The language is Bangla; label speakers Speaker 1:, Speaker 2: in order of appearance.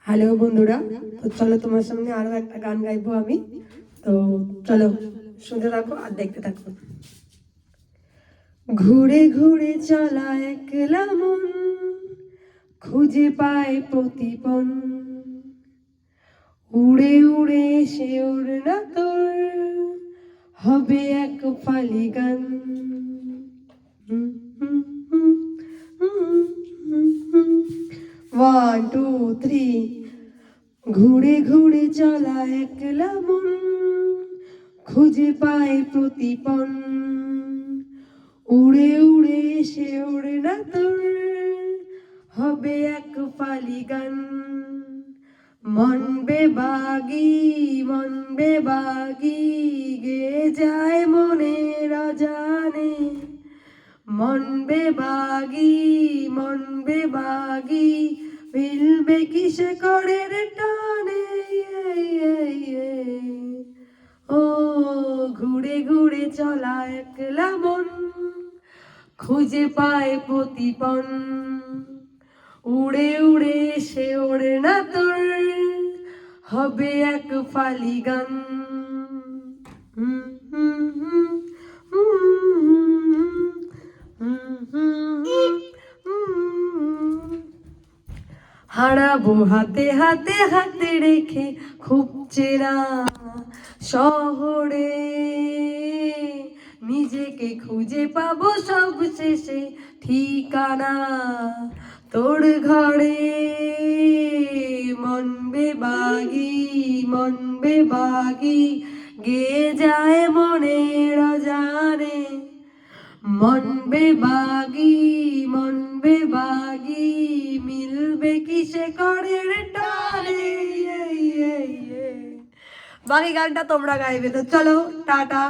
Speaker 1: হ্যালো বন্ধুরা, তো চলো তোমার সামনে আরো একটা গান গাইবো আমি। তো চলো শুনতে থাকো আর দেখতে থাকো। ঘুরে ঘুরে চলা একলা মন খুঁজে পায় প্রতিপন, উড়ে উড়ে সে ওর না তোর হবে এক ফালি গান। One two three. ঘুরে ঘুরে চলা একলা মন খুঁজে পায় প্রতিপন, উড়ে উড়ে সে ওড়ে না তোর হবে এক ফালি গান। মন বেবাগি গে যায় মনের অজানে, মন বেবাগি মিলবে কিসে করে রে টানে। ও ঘুরে ঘুরে চলা একলা মন খুঁজে পায় প্রতিপন, উড়ে উড়ে সে ওড়ে না তোর হবে এক ফালি গান। হারাবো হাতে হাতে হাতে রেখে খুব চেনা শহরে, নিজেকে খুঁজে পাবো সব শেষে ঠিকানা তোর ঘরে। মন বেবাগি গে যায় মনের অজানে, মন বেবাগি মিলবে কিসে করে রে টানে। বাকি গানটা তোমরা গাইবে। তো চলো টাটা।